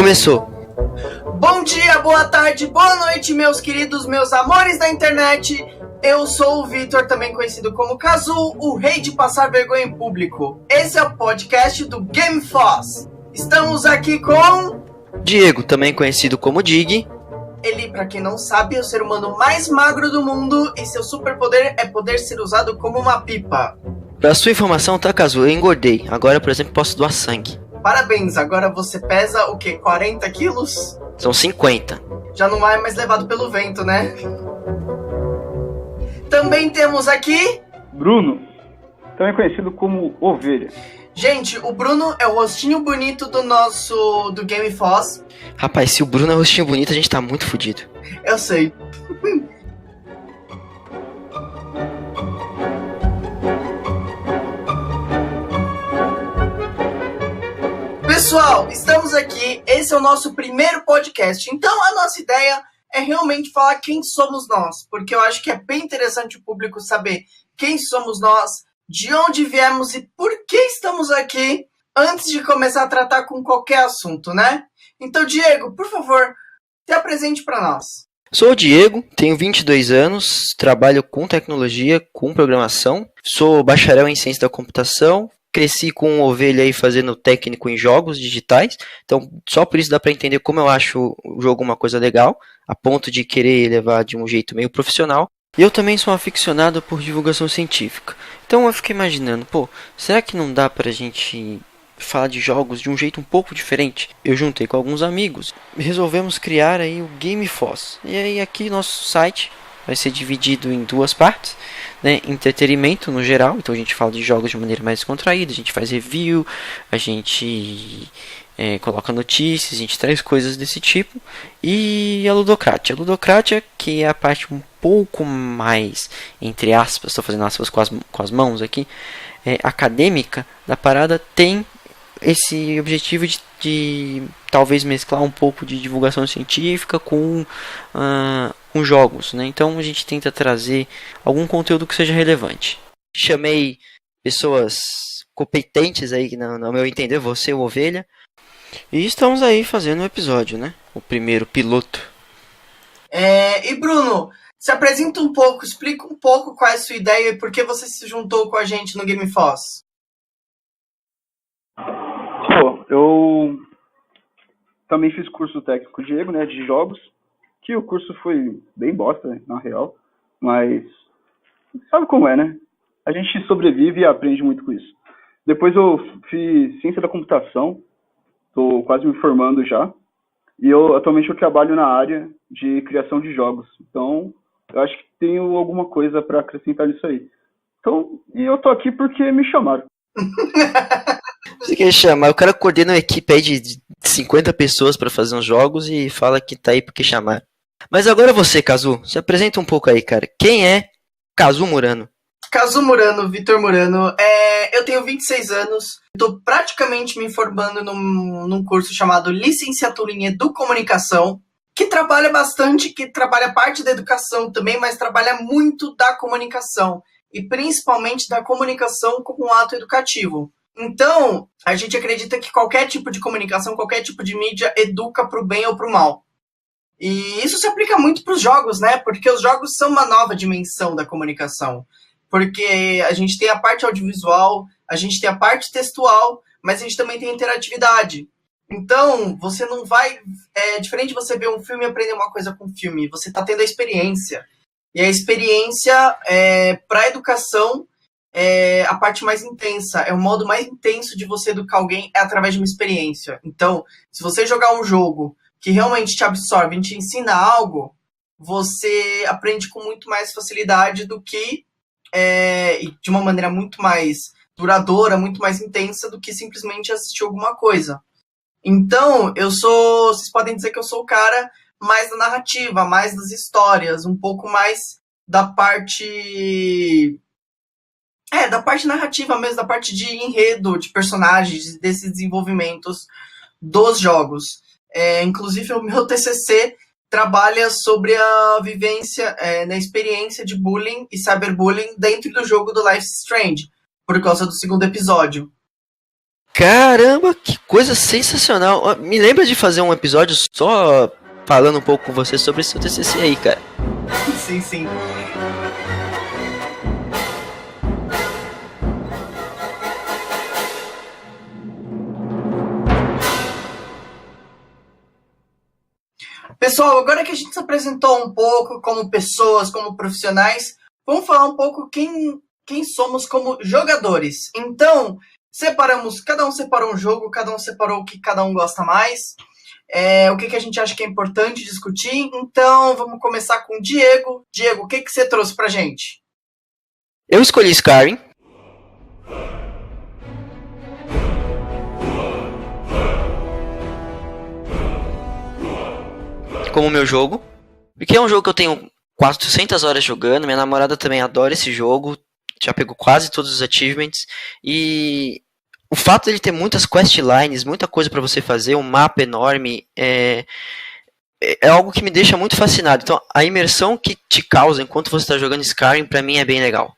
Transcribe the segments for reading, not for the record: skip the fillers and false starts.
Começou! Bom dia, boa tarde, boa noite, meus queridos, meus amores da internet. Eu sou o Vitor, também conhecido como Kazu, o rei de passar vergonha em público. Esse é o podcast do Game Foss. Estamos aqui com... Diego, também conhecido como Dig. Ele, pra quem não sabe, é o ser humano mais magro do mundo e seu superpoder é poder ser usado como uma pipa. Pra sua informação, tá, Kazu? Eu engordei. Agora, por exemplo, posso doar sangue. Parabéns, agora você pesa o quê? 40 quilos? São 50. Já não é mais levado pelo vento, né? Também temos aqui... Bruno, também conhecido como Ovelha. Gente, o Bruno é o rostinho bonito do Game Foss. Rapaz, se o Bruno é rostinho bonito, a gente tá muito fudido. Eu sei. Pessoal, estamos aqui, esse é o nosso primeiro podcast, então a nossa ideia é realmente falar quem somos nós, porque eu acho que é bem interessante o público saber quem somos nós, de onde viemos e por que estamos aqui, antes de começar a tratar com qualquer assunto, né? Então, Diego, por favor, se apresente para nós. Sou o Diego, tenho 22 anos, trabalho com tecnologia, com programação, sou bacharel em ciência da computação. Cresci com uma ovelha aí fazendo técnico em jogos digitais, então só por isso dá pra entender como eu acho o jogo uma coisa legal, a ponto de querer levar de um jeito meio profissional. E eu também sou aficionado por divulgação científica, então eu fiquei imaginando, será que não dá pra gente falar de jogos de um jeito um pouco diferente? Eu juntei com alguns amigos e resolvemos criar aí o Game Foss. E aí aqui nosso site vai ser dividido em duas partes, né? Entretenimento no geral, então a gente fala de jogos de maneira mais descontraída, a gente faz review, a gente coloca notícias, a gente traz coisas desse tipo. E a Ludocratia, que é a parte um pouco mais, entre aspas, estou fazendo aspas com as mãos aqui, acadêmica da parada, tem esse objetivo de talvez mesclar um pouco de divulgação científica com jogos, né? Então a gente tenta trazer algum conteúdo que seja relevante. Chamei pessoas competentes aí, no meu entender, você, o Ovelha, e estamos aí fazendo um episódio, né? O primeiro piloto. E Bruno, se apresenta um pouco, explica um pouco qual é a sua ideia e por que você se juntou com a gente no Game Foss. Eu também fiz curso técnico Diego, né, de jogos, que o curso foi bem bosta, né, na real, mas sabe como é, né? A gente sobrevive e aprende muito com isso. Depois eu fiz ciência da computação, estou quase me formando já, e atualmente eu trabalho na área de criação de jogos, então eu acho que tenho alguma coisa para acrescentar nisso aí. Então, e eu tô aqui porque me chamaram. Você quer chamar? O cara coordena uma equipe aí de 50 pessoas para fazer uns jogos e fala que tá aí porque chamar. Mas agora você, Kazu, se apresenta um pouco aí, cara. Quem é Kazu Murano? Kazu Murano, Vitor Murano. Eu tenho 26 anos, estou praticamente me formando num curso chamado Licenciatura em Educomunicação, que trabalha bastante, que trabalha parte da educação também, mas trabalha muito da comunicação, e principalmente da comunicação como um ato educativo. Então, a gente acredita que qualquer tipo de comunicação, qualquer tipo de mídia educa para o bem ou para o mal. E isso se aplica muito para os jogos, né? Porque os jogos são uma nova dimensão da comunicação. Porque a gente tem a parte audiovisual, a gente tem a parte textual, mas a gente também tem a interatividade. Então, você não vai... É diferente de você ver um filme e aprender uma coisa com o filme. Você está tendo a experiência. E a experiência, para a educação, é a parte mais intensa. É o modo mais intenso de você educar alguém é através de uma experiência. Então, se você jogar um jogo que realmente te absorve e te ensina algo, você aprende com muito mais facilidade do que... e de uma maneira muito mais duradoura, muito mais intensa do que simplesmente assistir alguma coisa. Então, vocês podem dizer que eu sou o cara mais da narrativa, mais das histórias, um pouco mais da parte... da parte narrativa mesmo, da parte de enredo, de personagens, desses desenvolvimentos dos jogos. Inclusive, o meu TCC trabalha sobre a vivência, na experiência de bullying e cyberbullying dentro do jogo do Life is Strange, por causa do segundo episódio. Caramba, que coisa sensacional. Ó, me lembra de fazer um episódio só falando um pouco com você sobre esse seu TCC aí, cara. Sim, sim. Pessoal, agora que a gente se apresentou um pouco como pessoas, como profissionais, vamos falar um pouco quem somos como jogadores. Então, cada um separou um jogo, cada um separou o que cada um gosta mais, o que a gente acha que é importante discutir. Então, vamos começar com o Diego. Diego, o que você trouxe pra gente? Eu escolhi Skyrim. Como meu jogo, porque é um jogo que eu tenho 400 horas jogando, minha namorada também adora esse jogo, já pegou quase todos os achievements, e o fato dele ter muitas questlines, muita coisa para você fazer, um mapa enorme, é algo que me deixa muito fascinado. Então, a imersão que te causa enquanto você está jogando Skyrim, para mim é bem legal.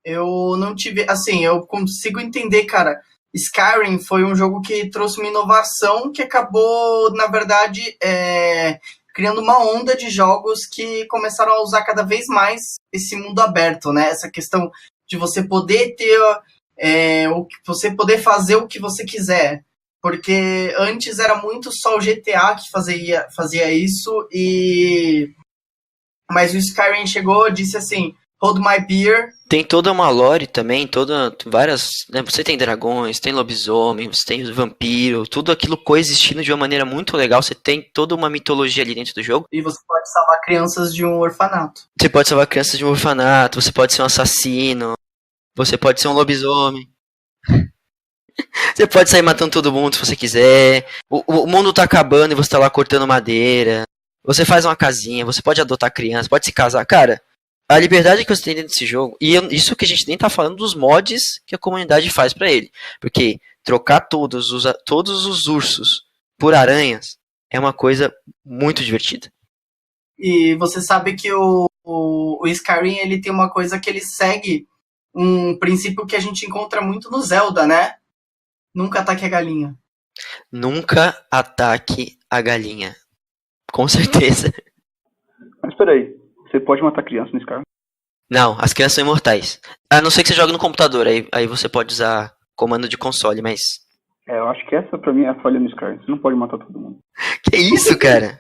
Eu não tive, assim, eu consigo entender, cara. Skyrim foi um jogo que trouxe uma inovação que acabou, na verdade, criando uma onda de jogos que começaram a usar cada vez mais esse mundo aberto, né? Essa questão de você poder ter, você poder fazer o que você quiser. Porque antes era muito só o GTA que fazia isso, mas o Skyrim chegou e disse assim, hold my beer. Tem toda uma lore também, várias, né, você tem dragões, tem lobisomem, você tem vampiro, tudo aquilo coexistindo de uma maneira muito legal, você tem toda uma mitologia ali dentro do jogo. E você pode salvar crianças de um orfanato. Você pode salvar crianças de um orfanato, você pode ser um assassino, você pode ser um lobisomem. Você pode sair matando todo mundo se você quiser. O mundo tá acabando e você tá lá cortando madeira. Você faz uma casinha, você pode adotar criança, pode se casar. Cara, a liberdade que você tem dentro desse jogo, e isso que a gente nem tá falando dos mods que a comunidade faz pra ele. Porque trocar todos os ursos por aranhas é uma coisa muito divertida. E você sabe que o Skyrim, ele tem uma coisa que ele segue um princípio que a gente encontra muito no Zelda, né? Nunca ataque a galinha. Nunca ataque a galinha. Com certeza. Mas peraí, você pode matar criança no Skyrim? Não, as crianças são imortais. A não ser que você jogue no computador, aí você pode usar comando de console, mas... Eu acho que essa pra mim é a falha no Skyrim. Você não pode matar todo mundo. Que isso, cara?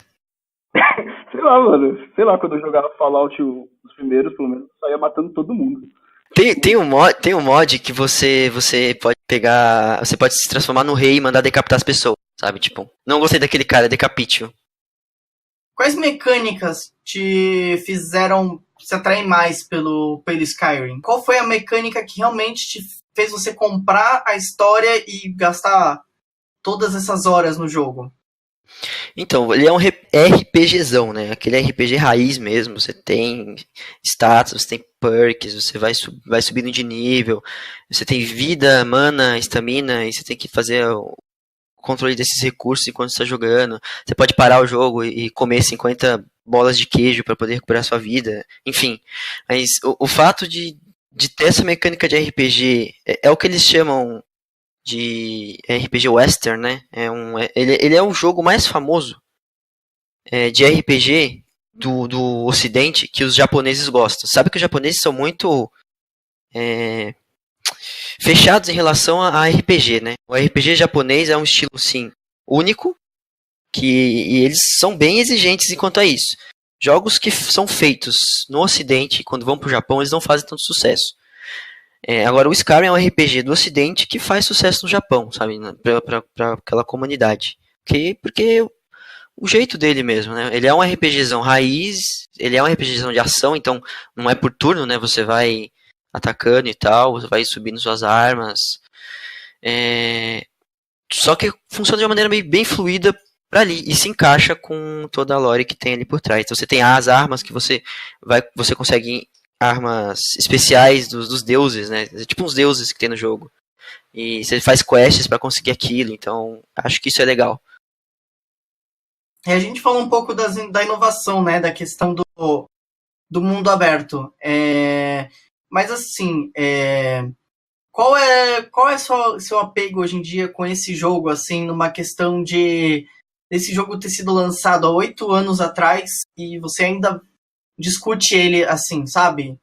Sei lá, mano. Sei lá, quando eu jogava Fallout os primeiros, pelo menos, eu saía matando todo mundo. Tem um mod que você pode pegar... Você pode se transformar no rei e mandar decapitar as pessoas, sabe? Tipo, não gostei daquele cara, decapite-o. Quais mecânicas te fizeram se atrair mais pelo Skyrim? Qual foi a mecânica que realmente te fez você comprar a história e gastar todas essas horas no jogo? Então, ele é um RPGzão, né? Aquele RPG raiz mesmo. Você tem status, você tem perks, você vai subindo de nível. Você tem vida, mana, estamina, e você tem que fazer o controle desses recursos enquanto está jogando. Você pode parar o jogo e comer 50 bolas de queijo para poder recuperar sua vida. Enfim, mas o fato de ter essa mecânica de RPG é o que eles chamam de RPG Western, né? Ele é o jogo mais famoso de RPG do Ocidente que os japoneses gostam. Sabe que os japoneses são muito fechados em relação a RPG, né? O RPG japonês é um estilo, sim, único, e eles são bem exigentes enquanto a isso. Jogos que são feitos no Ocidente, quando vão pro Japão, eles não fazem tanto sucesso. Agora, o Skyrim é um RPG do Ocidente que faz sucesso no Japão, sabe? Pra aquela comunidade. Porque o jeito dele mesmo, né? Ele é um RPGzão raiz, ele é um RPGzão de ação, então não é por turno, né? Você vai atacando e tal, você vai subindo suas armas. Só que funciona de uma maneira bem fluida pra ali, e se encaixa com toda a lore que tem ali por trás. Então você tem as armas que você consegue armas especiais dos deuses, né? Tipo uns deuses que tem no jogo. E você faz quests pra conseguir aquilo, então acho que isso é legal. E a gente falou um pouco da inovação, né? Da questão do mundo aberto. Mas assim, Qual é seu apego hoje em dia com esse jogo, assim, numa questão de esse jogo ter sido lançado há 8 anos atrás e você ainda discute ele assim, sabe?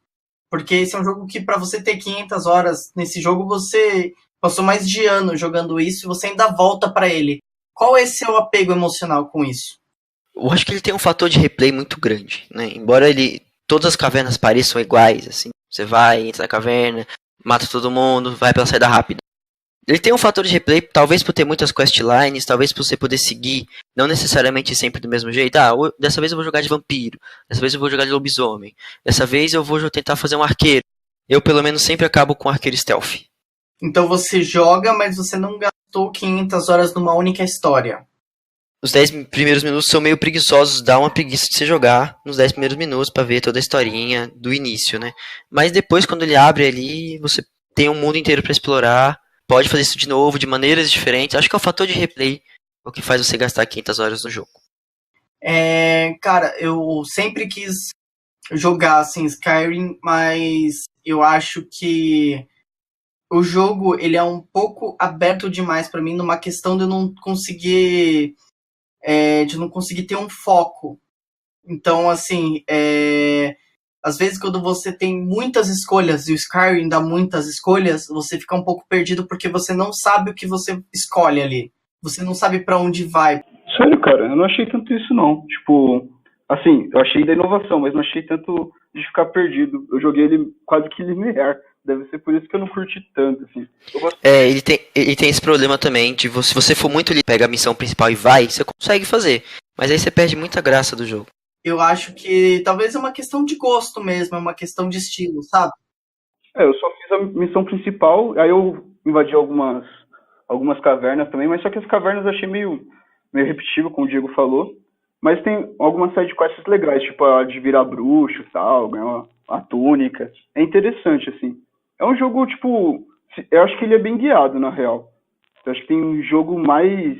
Porque esse é um jogo que, pra você ter 500 horas nesse jogo, você passou mais de ano jogando isso e você ainda volta pra ele. Qual é seu apego emocional com isso? Eu acho que ele tem um fator de replay muito grande, né? Embora todas as cavernas pareçam iguais, assim. Você vai, entra na caverna, mata todo mundo, vai pela saída rápida. Ele tem um fator de replay, talvez por ter muitas questlines, talvez por você poder seguir, não necessariamente sempre do mesmo jeito. Dessa vez eu vou jogar de vampiro, dessa vez eu vou jogar de lobisomem, dessa vez eu vou tentar fazer um arqueiro. Eu, pelo menos, sempre acabo com arqueiro stealth. Então você joga, mas você não gastou 500 horas numa única história. Os 10 primeiros minutos são meio preguiçosos, dá uma preguiça de você jogar nos 10 primeiros minutos pra ver toda a historinha do início, né? Mas depois, quando ele abre ali, você tem um mundo inteiro pra explorar. Pode fazer isso de novo, de maneiras diferentes. Acho que é o fator de replay o que faz você gastar 500 horas no jogo. Cara, eu sempre quis jogar assim Skyrim, mas eu acho que o jogo ele é um pouco aberto demais pra mim numa questão de eu não conseguir ter um foco. Então, assim, às vezes quando você tem muitas escolhas e o Skyrim dá muitas escolhas, você fica um pouco perdido porque você não sabe o que você escolhe ali. Você não sabe pra onde vai. Sério, cara, eu não achei tanto isso, não. Tipo, assim, eu achei da inovação, mas não achei tanto de ficar perdido. Eu joguei ele quase que linear. Deve ser por isso que eu não curti tanto, assim. Ele tem esse problema também de se você for muito ali, pega a missão principal e vai, você consegue fazer. Mas aí você perde muita graça do jogo. Eu acho que talvez é uma questão de gosto mesmo, é uma questão de estilo, sabe? Eu só fiz a missão principal, aí eu invadi algumas cavernas também, mas só que as cavernas eu achei meio repetitivo, como o Diego falou. Mas tem algumas sidequests legais, tipo a de virar bruxo e tal, ganhar uma túnica. É interessante, assim. É um jogo, tipo, eu acho que ele é bem guiado, na real. Eu acho que tem um jogo mais...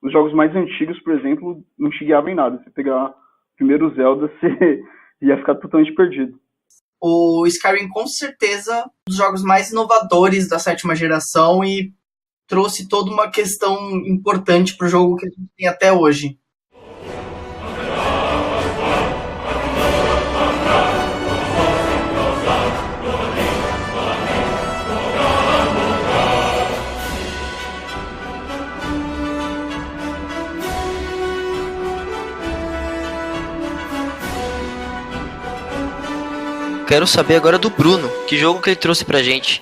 Os jogos mais antigos, por exemplo, não te guiavam em nada. Você pegar primeiro Zelda, você ia ficar totalmente perdido. O Skyrim, com certeza, um dos jogos mais inovadores da 7ª geração e trouxe toda uma questão importante pro jogo que a gente tem até hoje. Quero saber agora do Bruno. Que jogo que ele trouxe pra gente?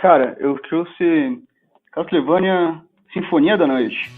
Cara, eu trouxe Castlevania Sinfonia da Noite.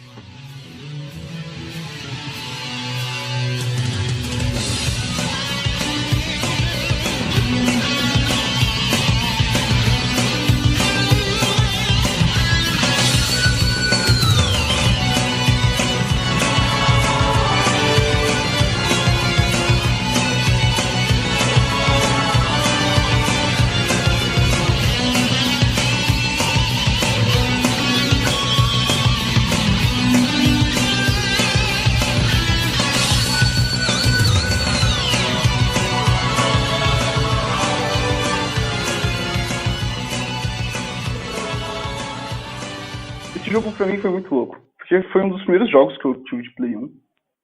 Esse jogo pra mim foi muito louco, porque foi um dos primeiros jogos que eu tive de Play 1.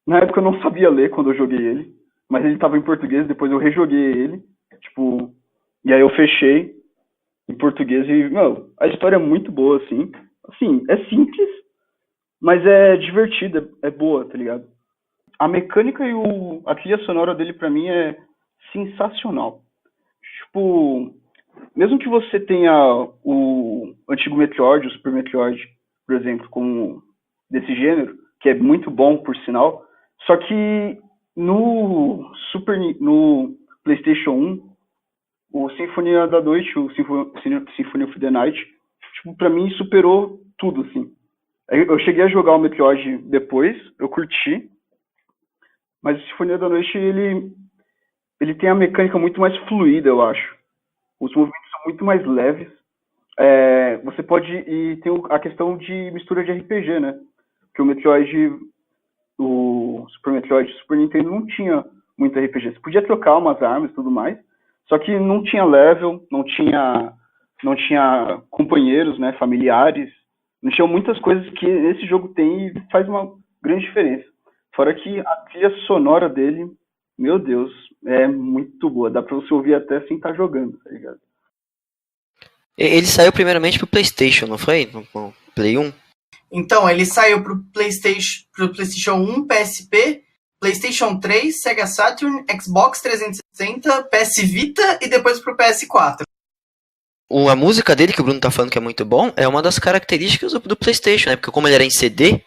Na época eu não sabia ler quando eu joguei ele, mas ele tava em português, depois eu rejoguei ele, tipo, e aí eu fechei em português e, meu, a história é muito boa, assim. Assim, é simples, mas é divertida, é boa, tá ligado? A mecânica e a trilha sonora dele pra mim é sensacional. Tipo, mesmo que você tenha o antigo Metroid, o Super Metroid, por exemplo, como desse gênero, que é muito bom, por sinal, só que no PlayStation 1, o Sinfonia da Noite, o Symphony of the Night, tipo, pra mim superou tudo, assim. Eu cheguei a jogar o Metroid depois, eu curti, mas o Sinfonia da Noite, ele tem a mecânica muito mais fluida, eu acho. Os movimentos são muito mais leves. Você pode... E tem a questão de mistura de RPG, né? Porque o Metroid... O Super Metroid e o Super Nintendo não tinha muito RPG. Você podia trocar umas armas e tudo mais, só que não tinha level, não tinha não tinha companheiros, né, familiares, não tinha muitas coisas que esse jogo tem e faz uma grande diferença. Fora que a trilha sonora dele, meu Deus, é muito boa. Dá pra você ouvir até sem estar jogando, tá ligado? Ele saiu primeiramente pro PlayStation, não foi? No Play 1? Então, ele saiu pro PlayStation 1, PSP, PlayStation 3, Sega Saturn, Xbox 360, PS Vita e depois pro PS4. A música dele, que o Bruno tá falando que é muito bom, é uma das características do PlayStation, né? Porque como ele era em CD,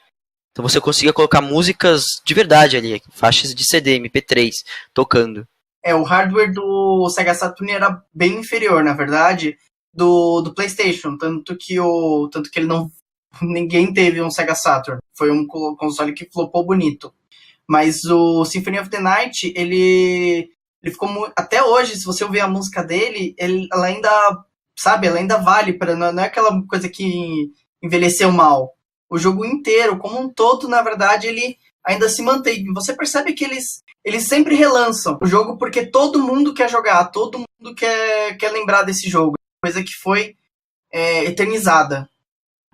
então você conseguia colocar músicas de verdade ali, faixas de CD, MP3, tocando. O hardware do Sega Saturn era bem inferior, na verdade, do PlayStation, tanto que ele não... Ninguém teve um Sega Saturn. Foi um console que flopou bonito. Mas o Symphony of the Night, ele ficou... Até hoje, se você ouvir a música dele, ela ainda... Sabe, ela ainda vale, não é aquela coisa que envelheceu mal. O jogo inteiro, como um todo, na verdade, ele ainda se mantém. Você percebe que eles sempre relançam o jogo porque todo mundo quer jogar, todo mundo quer lembrar desse jogo. Coisa que foi eternizada.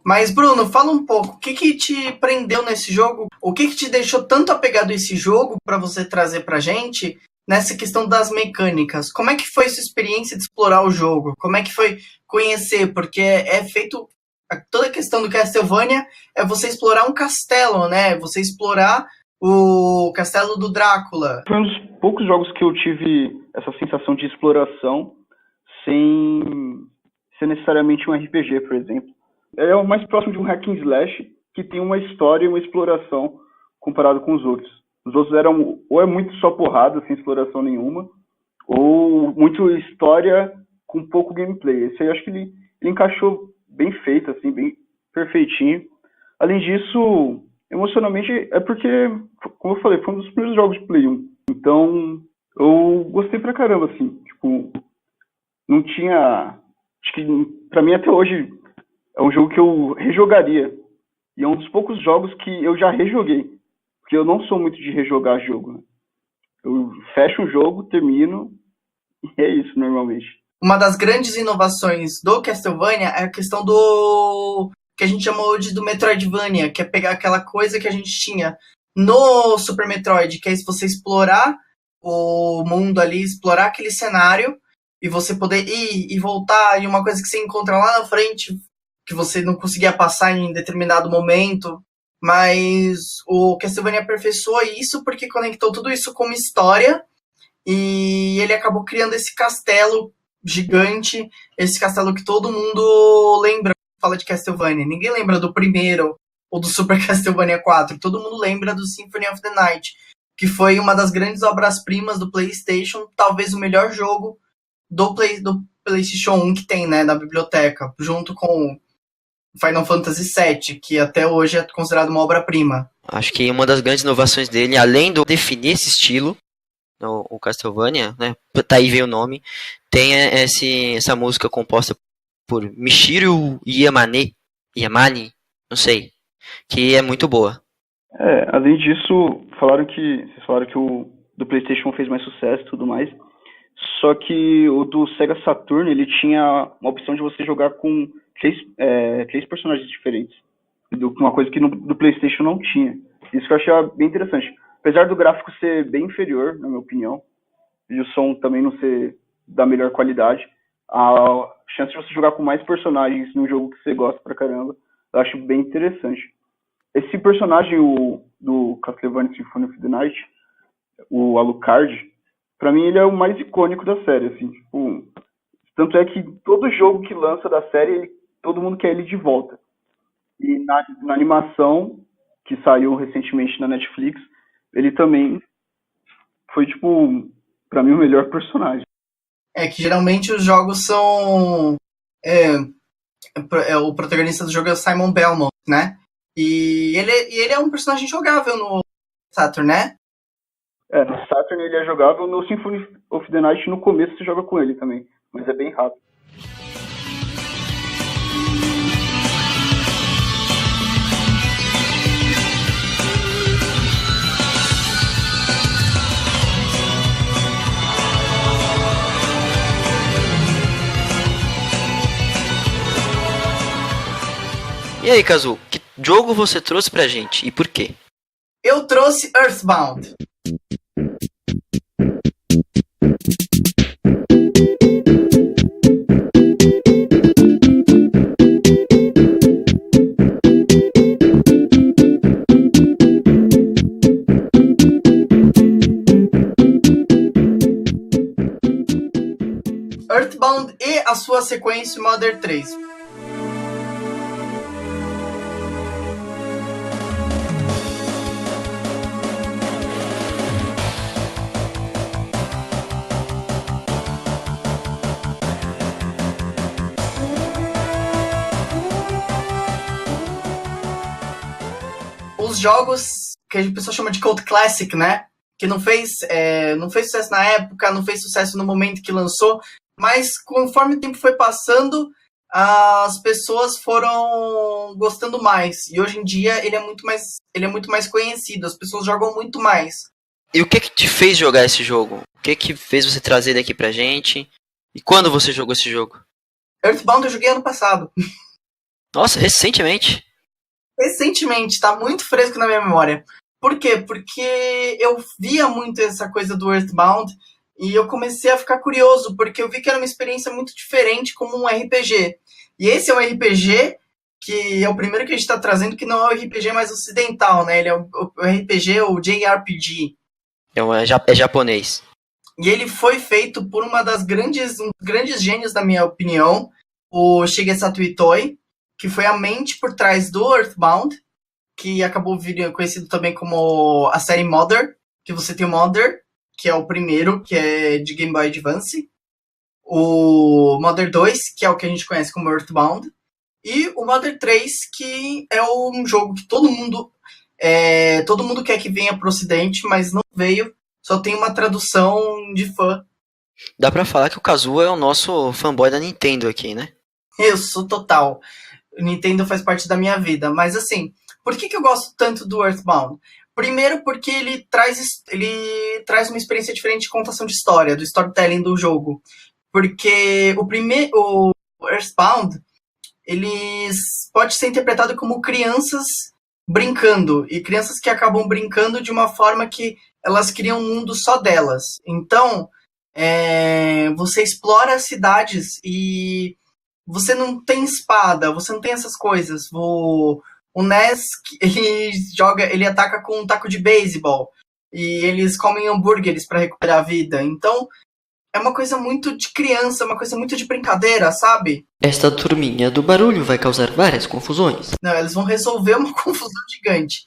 Mas, Bruno, fala um pouco, o que te prendeu nesse jogo? O que te deixou tanto apegado a esse jogo para você trazer pra gente nessa questão das mecânicas? Como é que foi sua experiência de explorar o jogo? Como é que foi conhecer? Porque é feito... Toda a questão do Castlevania é você explorar um castelo, né? Você explorar o castelo do Drácula. Foi um dos poucos jogos que eu tive essa sensação de exploração sem ser necessariamente um RPG, por exemplo. É o mais próximo de um hack and slash que tem uma história e uma exploração comparado com os outros. Os outros eram ou é muito só porrada, sem exploração nenhuma, ou muito história com pouco gameplay. Esse aí eu acho que ele encaixou bem feito, assim, bem perfeitinho. Além disso, emocionalmente, é porque, como eu falei, foi um dos primeiros jogos de Play 1. Então, eu gostei pra caramba, assim. Tipo, não tinha... Acho que, pra mim, até hoje, é um jogo que eu rejogaria. E é um dos poucos jogos que eu já rejoguei. Porque eu não sou muito de rejogar jogo, né? Eu fecho um jogo, termino, e é isso, normalmente. Uma das grandes inovações do Castlevania é a questão do que a gente chamou do Metroidvania, que é pegar aquela coisa que a gente tinha no Super Metroid, que é você explorar o mundo ali, explorar aquele cenário, e você poder ir e voltar, e uma coisa que você encontra lá na frente, que você não conseguia passar em determinado momento. Mas o Castlevania aperfeiçoou isso porque conectou tudo isso com uma história, e ele acabou criando esse castelo gigante, esse castelo que todo mundo lembra quando fala de Castlevania. Ninguém lembra do primeiro ou do Super Castlevania 4, todo mundo lembra do Symphony of the Night, que foi uma das grandes obras-primas do PlayStation, talvez o melhor jogo do PlayStation 1 que tem, né, na biblioteca, junto com Final Fantasy VII, que até hoje é considerado uma obra-prima. Acho que uma das grandes inovações dele, além de definir esse estilo, o Castlevania, né, tá aí veio o nome, tem essa música composta por Michiru Yamane, não sei, que é muito boa. Além disso, vocês falaram que o do PlayStation fez mais sucesso e tudo mais, só que o do Sega Saturn, ele tinha uma opção de você jogar com três personagens diferentes, uma coisa que do PlayStation não tinha. Isso que eu achei bem interessante. Apesar do gráfico ser bem inferior, na minha opinião, e o som também não ser da melhor qualidade, a chance de você jogar com mais personagens num jogo que você gosta pra caramba, eu acho bem interessante. Esse personagem, do Castlevania Symphony of the Night, o Alucard, pra mim ele é o mais icônico da série, assim, tipo, tanto é que todo jogo que lança da série, todo mundo quer ele de volta. E na animação, que saiu recentemente na Netflix, ele também foi, tipo, pra mim o melhor personagem. Que geralmente os jogos são... o protagonista do jogo é o Simon Belmont, né? E ele é um personagem jogável no Saturn, né? No Saturn ele é jogável, no Symphony of the Night no começo você joga com ele também, mas é bem rápido. E aí, Kazu, que jogo você trouxe pra gente e por quê? Eu trouxe Earthbound. Earthbound e a sua sequência Mother 3. Os jogos que a pessoa chama de Cult Classic, né? Que não fez sucesso na época, não fez sucesso no momento que lançou, mas conforme o tempo foi passando, as pessoas foram gostando mais. E hoje em dia ele é muito mais conhecido, as pessoas jogam muito mais. E o que te fez jogar esse jogo? O que fez você trazer ele aqui pra gente? E quando você jogou esse jogo? Earthbound eu joguei ano passado. Nossa, recentemente? Recentemente, tá muito fresco na minha memória. Por quê? Porque eu via muito essa coisa do Earthbound e eu comecei a ficar curioso, porque eu vi que era uma experiência muito diferente como um RPG. E esse é um RPG que é o primeiro que a gente tá trazendo, que não é o RPG mais ocidental, né? Ele é o RPG, o JRPG. É japonês. E ele foi feito por um dos grandes gênios, na minha opinião, o Shigesato Itoi, que foi a mente por trás do Earthbound, que acabou virando conhecido também como a série Mother, que você tem o Mother, que é o primeiro, que é de Game Boy Advance, o Mother 2, que é o que a gente conhece como Earthbound, e o Mother 3, que é um jogo que todo mundo quer que venha pro ocidente, mas não veio, só tem uma tradução de fã. Dá pra falar que o Kazu é o nosso fanboy da Nintendo aqui, né? Eu sou total. O Nintendo faz parte da minha vida, mas assim, por que eu gosto tanto do Earthbound? Primeiro porque ele traz uma experiência diferente de contação de história, do storytelling do jogo. Porque o Earthbound, ele pode ser interpretado como crianças brincando, e crianças que acabam brincando de uma forma que elas criam um mundo só delas. Então, você explora as cidades e você não tem espada, você não tem essas coisas. O Ness, ele ataca com um taco de beisebol. E eles comem hambúrgueres para recuperar a vida. Então, é uma coisa muito de criança, uma coisa muito de brincadeira, sabe? Esta turminha do barulho vai causar várias confusões. Não, eles vão resolver uma confusão gigante.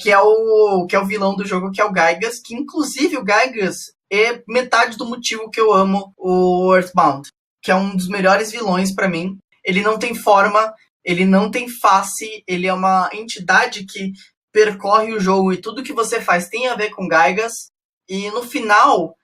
Que é o vilão do jogo, que é o Gygas. Que, inclusive, o Gygas é metade do motivo que eu amo o Earthbound. Que é um dos melhores vilões pra mim. Ele não tem forma, ele não tem face, ele é uma entidade que percorre o jogo e tudo que você faz tem a ver com Gygas. E no final,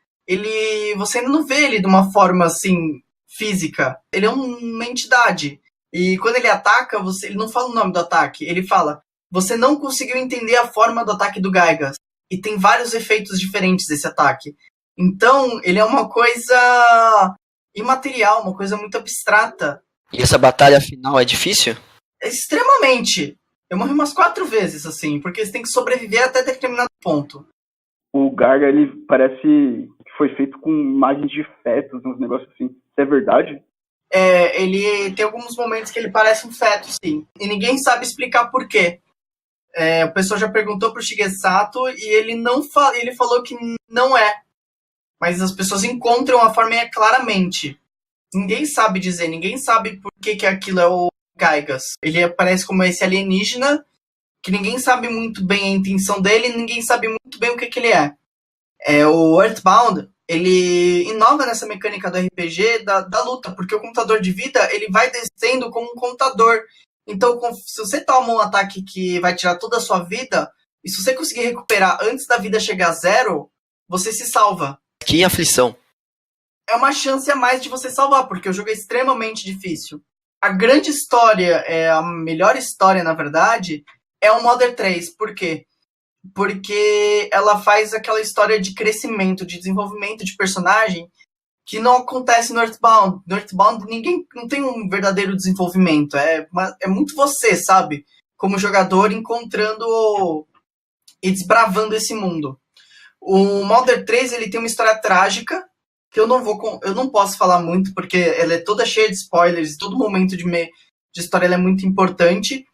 você ainda não vê ele de uma forma assim, física. Ele é uma entidade. E quando ele ataca, ele não fala o nome do ataque, ele fala: você não conseguiu entender a forma do ataque do Gygas. E tem vários efeitos diferentes esse ataque. Então, ele é uma coisa imaterial, uma coisa muito abstrata. E essa batalha final é difícil? Extremamente. Eu morri umas 4 vezes, assim, porque você tem que sobreviver até determinado ponto. O Garga, ele parece que foi feito com imagens de fetos, uns negócios assim. Isso é verdade? Ele tem alguns momentos que ele parece um feto, sim. E ninguém sabe explicar por quê. O pessoal já perguntou pro Shigesato e ele falou que não é. Mas as pessoas encontram a forma claramente. Ninguém sabe dizer, ninguém sabe por que aquilo é o Gygas. Ele aparece como esse alienígena, que ninguém sabe muito bem a intenção dele, ninguém sabe muito bem o que ele é. O Earthbound, ele inova nessa mecânica do RPG da luta, porque o contador de vida, ele vai descendo como um contador. Então, se você toma um ataque que vai tirar toda a sua vida, e se você conseguir recuperar antes da vida chegar a 0, você se salva. Que aflição. É uma chance a mais de você salvar, porque o jogo é extremamente difícil. A grande história, a melhor história, na verdade, é o Mother 3. Por quê? Porque ela faz aquela história de crescimento, de desenvolvimento de personagem, que não acontece no Earthbound. No Earthbound ninguém não tem um verdadeiro desenvolvimento, é muito você, sabe? Como jogador encontrando e desbravando esse mundo. O Mother 3, ele tem uma história trágica, que eu não posso falar muito, porque ela é toda cheia de spoilers, todo momento de história ela é muito importante,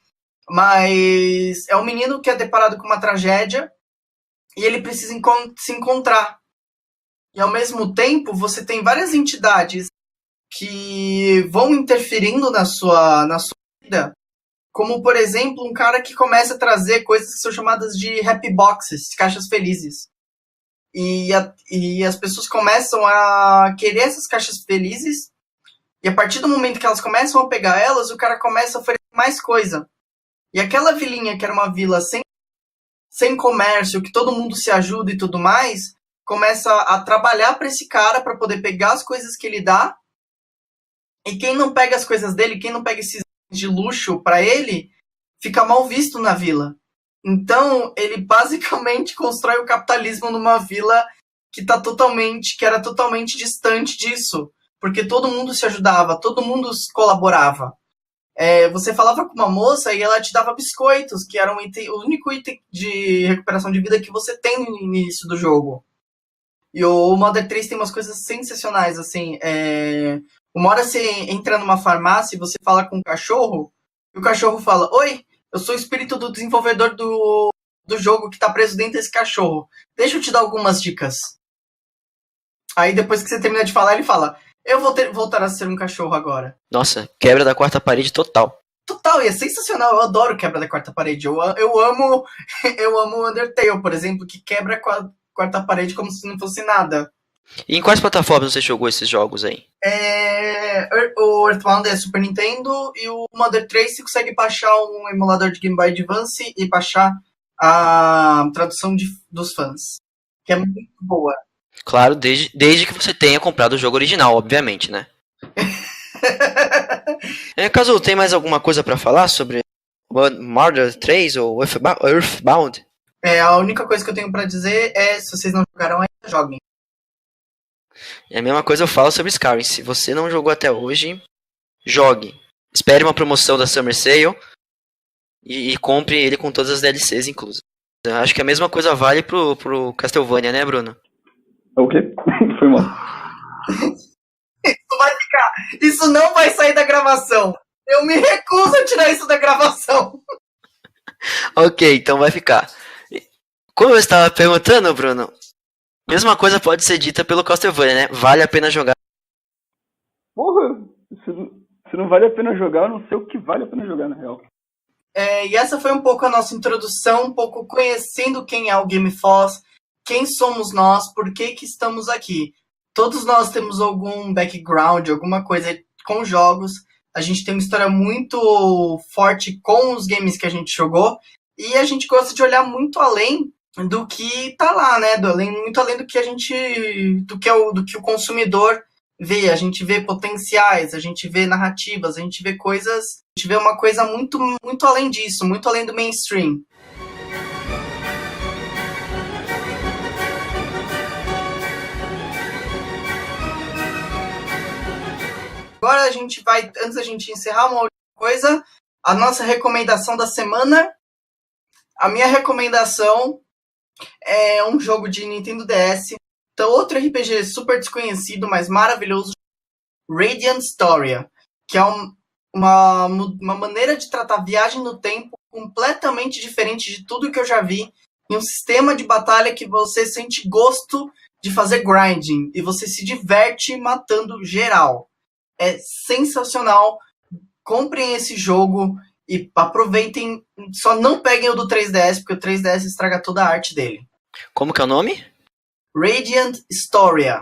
mas é um menino que é deparado com uma tragédia e ele precisa se encontrar. E ao mesmo tempo, você tem várias entidades que vão interferindo na sua vida, como, por exemplo, um cara que começa a trazer coisas que são chamadas de happy boxes, caixas felizes. E as pessoas começam a querer essas caixas felizes, e a partir do momento que elas começam a pegar elas, o cara começa a oferecer mais coisa. E aquela vilinha, que era uma vila sem comércio, que todo mundo se ajuda e tudo mais, começa a trabalhar para esse cara, para poder pegar as coisas que ele dá, e quem não pega as coisas dele, quem não pega esses de luxo para ele, fica mal visto na vila. Então, ele basicamente constrói o capitalismo numa vila que era totalmente distante disso. Porque todo mundo se ajudava, todo mundo colaborava. Você falava com uma moça e ela te dava biscoitos, que era o único item de recuperação de vida que você tem no início do jogo. E o Mother 3 tem umas coisas sensacionais, assim. Uma hora você entra numa farmácia e você fala com um cachorro, e o cachorro fala: "Oi, eu sou o espírito do desenvolvedor do jogo que tá preso dentro desse cachorro. Deixa eu te dar algumas dicas." Aí depois que você termina de falar, ele fala: "Eu vou voltar a ser um cachorro agora." Nossa, quebra da quarta parede total. Total, e é sensacional. Eu adoro quebra da quarta parede. Eu amo Undertale, por exemplo, que quebra a quarta parede como se não fosse nada. E em quais plataformas você jogou esses jogos aí? O Earthbound é Super Nintendo, e o Mother 3 você consegue baixar um emulador de Game Boy Advance e baixar a tradução dos fãs, que é muito boa. Claro, desde que você tenha comprado o jogo original, obviamente, né? Caso tem mais alguma coisa pra falar sobre Mother 3 ou Earthbound? A única coisa que eu tenho pra dizer é: se vocês não jogaram ainda, joguem. É a mesma coisa eu falo sobre Skyrim. Se você não jogou até hoje, jogue. Espere uma promoção da Summer Sale e compre ele com todas as DLCs inclusas. Eu acho que a mesma coisa vale pro Castlevania, né, Bruno? O quê? Foi mal. Isso vai ficar. Isso não vai sair da gravação. Eu me recuso a tirar isso da gravação. Ok, então vai ficar. Como eu estava perguntando, Bruno, mesma coisa pode ser dita pelo Castlevania, né? Vale a pena jogar. Porra, se não vale a pena jogar, eu não sei o que vale a pena jogar, na real. E essa foi um pouco a nossa introdução, um pouco conhecendo quem é o GameFoss, quem somos nós, por que estamos aqui. Todos nós temos algum background, alguma coisa com jogos. A gente tem uma história muito forte com os games que a gente jogou, e a gente gosta de olhar muito além do que tá lá, né? Muito além do que do que o consumidor vê. A gente vê potenciais, a gente vê narrativas, a gente vê coisas, a gente vê uma coisa muito, muito além disso, muito além do mainstream. Agora a gente vai, antes da gente encerrar, uma outra coisa, a nossa recomendação da semana. A minha recomendação é um jogo de Nintendo DS, então outro RPG super desconhecido, mas maravilhoso, Radiant Storia, que é uma maneira de tratar viagem no tempo completamente diferente de tudo que eu já vi, em um sistema de batalha que você sente gosto de fazer grinding, e você se diverte matando geral. É sensacional. Comprem esse jogo e aproveitem. Só não peguem o do 3DS, porque o 3DS estraga toda a arte dele. Como que é o nome? Radiant Storia.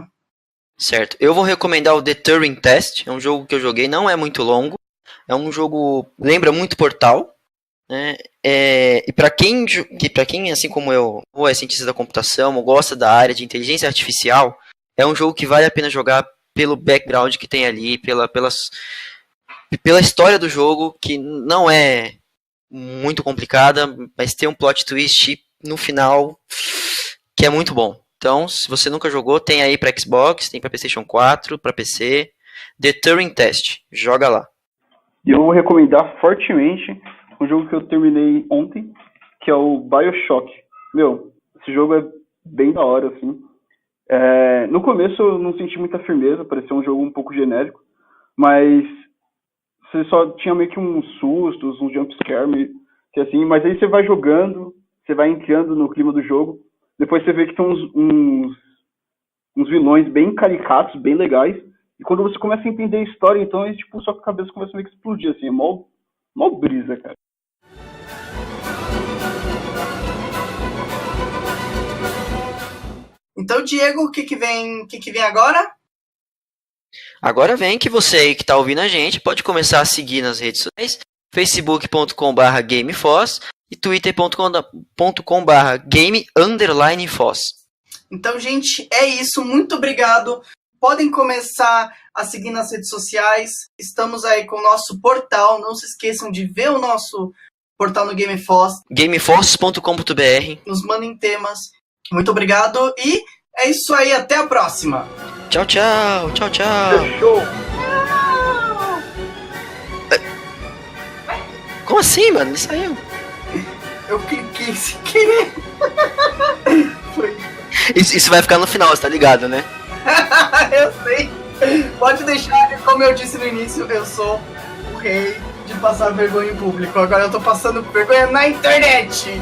Certo. Eu vou recomendar o The Turing Test. É um jogo que eu joguei, não é muito longo. É um jogo, lembra muito Portal, né? E para quem, assim como eu, ou é cientista da computação, ou gosta da área de inteligência artificial, é um jogo que vale a pena jogar pelo background que tem ali, pela história do jogo, que não é muito complicada, mas tem um plot twist no final que é muito bom. Então, se você nunca jogou, tem aí pra Xbox, tem pra PlayStation 4, pra PC. The Turing Test. Joga lá. E eu vou recomendar fortemente um jogo que eu terminei ontem, que é o BioShock. Meu, esse jogo é bem da hora, assim. No começo eu não senti muita firmeza, parecia um jogo um pouco genérico, mas você só tinha meio que uns sustos, uns jumpscare, que assim, mas aí você vai jogando, você vai entrando no clima do jogo, depois você vê que tem uns vilões bem caricatos, bem legais, e quando você começa a entender a história, então, tipo, sua cabeça começa a meio que explodir, assim, é mó brisa, cara. Então, Diego, o que vem agora? Agora vem que você aí que tá ouvindo a gente pode começar a seguir nas redes sociais, facebook.com/gamefoss e twitter.com/game_foss. Então, gente, é isso. Muito obrigado. Podem começar a seguir nas redes sociais. Estamos aí com o nosso portal. Não se esqueçam de ver o nosso portal no GameFoss. gamefoss.com.br. Nos mandem temas. Muito obrigado. E é isso aí. Até a próxima. Tchau, tchau. Tchau, tchau. Fechou! Como assim, mano? Me saiu. Eu cliquei sem querer. Foi. Isso vai ficar no final, você tá ligado, né? Eu sei. Pode deixar, como eu disse no início, eu sou o rei de passar vergonha em público. Agora eu tô passando vergonha na internet.